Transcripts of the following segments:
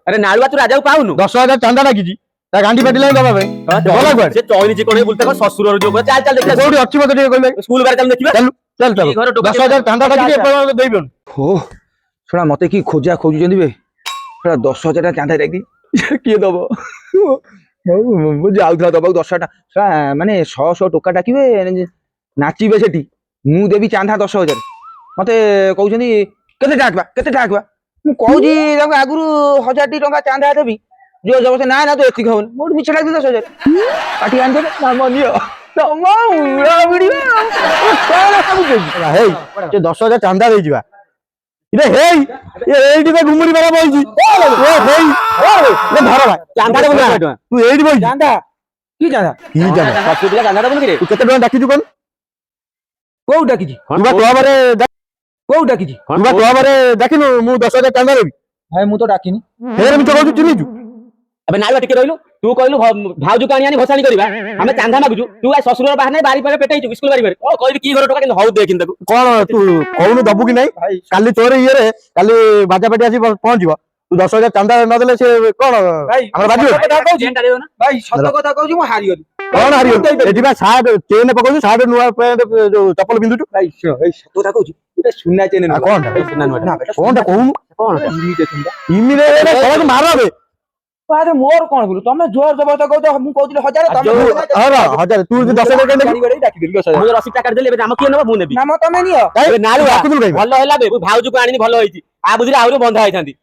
अरे नालुआ तू राजा को पाउनु 10,000 ଚାନ୍ଦା ଡାକିଛି ତା ଗାଣ୍ଡି ପାଟିଲା ଦବା ପାଇଁ ଗଲା କୁଆଡେ से चौरी जी कोने बुलता को ससुर जो चल चल देखिया କୋଉଠି ଅଛି ମତେ ଟିକେ କହିଲେ स्कूल बारे चल देखिबा ଚାଲ ଚାଲ ଚାଲ ଘର ଟୋକା 10,000 ଚାନ୍ଦା ଡାକିଛି ଏପର୍ଯ୍ୟନ୍ତ ଦେଇବନି हो शोना मते की खोजा खोजुचंदी बे शोना 10,000 चांदा डाकी किए दबो मु जाउथला दबो 10,000 शोना माने 100 टोका डाकिबे नाचिबे सेठी मु देबी चांदा 10,000 मते कहउछंदी केते टाकबा मु कहउजी ताको आगुरु 1000 टी टंका चांदा देबी जो जब से ना ना तो एति खवन मोड मिछ डाक 10,000 पाटी आन देबे नाम नियो तमा उड़ा बिडियो कोन सब ହେଇ ସେ 10,000 ଚାନ୍ଦା ଦେଇଯିବା ଇରେ ହେଇ ଏଇଠି ତ ଘୁମୁରି ବାଲା ବଇଛି ଏ ହେଇ ଏ ଧର ଭାଇ चांदा दे बोल ତୁ ଏଇଠି ବଇଛି चांदा की चांदा କି ଚାନ୍ଦା ससुर दिला चांदा बोल के ତୁ କେତେ ଟଙ୍କା ଡାକିଛୁ କଣ को डाकीजी ତୁ ବା କ୍ଲବରେ को डाकीजी ତୁ ବା କ୍ଲବରେ ଡାକିନୁ ମୁଁ 10,000 ଚାନ୍ଦା ଦେବି भाई मु तो डाकीनी ଫେର ମିଛ କହୁଛୁ ଚିହ୍ନିଛୁ अबे नालुआ टिके रहलु तू कहलु भाउजू काणी आनी भसाणी करबा हमें चांदा मागुजु तू आ ससुर बाहर नै बारी पर पेटैछु स्कूल बारी पर ओ कहबी की घर टोका किन हौ देखिन ताको କଣ ତୁ କହୁନୁ ଦବୁ କି ନାଇଁ କାଲି ତୋର ଇଏରେ କାଲି ବାଜାପାଟି ଆସି ପହଞ୍ଚିବ ତୁ 10,000 ଚାନ୍ଦା ନଦେଲେ ସେ କଣ ଆମର ବାଜିବ जेंटा देबो ना भाई सत कथा कहूची मु हारी गली କଣ ହାରିବ ଏଠି ବା ସାର୍ଟ ଚେନ୍ ପକଉଛୁ ସାର୍ଟ ନୂଆ ପ୍ୟାଣ୍ଟ ଯୋଉ ଚପଲ ପିନ୍ଧୁଛୁ भाई ए सत कथा कहूची एटा सुन्ना चेन ଆଉ କଣଟା सुना नुआ ना କଣଟା କହୁନୁ कोन इमिटे सुन्दा ଇମିରେ କଣ ମାରବେ अरे मोर कोन बोलू तमे जोर जबरदस्त कहू मु कहूची 1000 तमे ହର ହଜାର ତୁ 10,000 କେମିତି गाड़ी गाड़ी डाकी देली 10,000 मु रसी टाका देले हम किए नबा मु नेबी नाम तमे नियो ए नालुआ ଡାକୁଥିଲୁ କାଇଁ ଭଲ ହେଲା बे भाउजू को आनी ଭଲ ହେଇଛି आ बुझिले आउरो बंधा ହେଇଥାନ୍ତି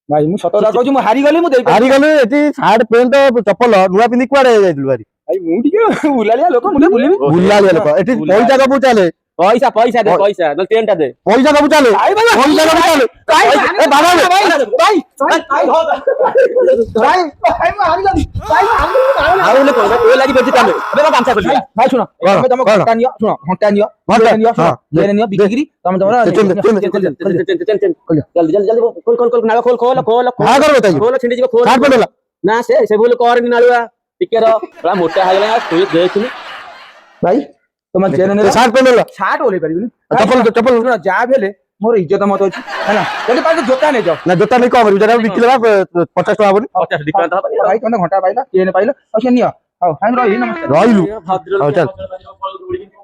भाई मु सत कथा कहूची मु हारी गली मु देई ହାରିଗଲୁ ଏଠି ସାର୍ଟ ପ୍ୟାଣ୍ଟ ଚପଲ ନୂଆ ପିନ୍ଧି କୁଆଡେ ଯାଇଥିଲୁ ଭାରି भाई मु टिके उलालिया लोक मु बुलिबी ବୁଲାଳିଆ ଲୋକ ଏଠି ପଇସା ଦବୁ ଚାଲେ पैसा पैसा दे पैसा न टेंटा दे ପଇସା ଦବୁ ଚାଲେ ପଇସା ଦବୁ ଚାଲେ ଏ ବାବା भाई भाई भाई भाई मु हारी गली भाई ଆଉ ଲେ कोन ए लागि बेची चाले अबे को गामछा खोली भाई सुनो तमे तम कौन? घंटा नियो सुनो घंटा नियो घंटा? नियो हाँ, ले नियो बिकिरी तमे तमरा जल्दी जल्दी जल्दी खोल खोल खोल नावा खोल खोल खोल कहाँ कर बताइए खोल छिंडी जीव खोल सार्ट प्याଣ୍ଟ ହେଲା ना से भूल करनी नालुआ टिके रो बड़ा मोटा हागला तू देखनी भाई तुम चेन ने ସାର୍ଟ ପ୍ୟାଣ୍ଟ ହେଲା छाट ओले परिबिनी चप्पल चप्पल सुनो जा भेले मोर इज्जत मत अछि हैना जल्दी पास जोता ने जाओ ନା ଜୋତା ନେଇ କଣ କରିବୁ ଜରା ବିକିଲେ ବା 50 ଟଙ୍କା ହବନି 50 डिफरेंट भाई तुमने घंटा पाइला चेन पाइला और से नियो हां हम रही नमस्कार ରହିଲୁ भद्र ହଉ ଚାଲ लोग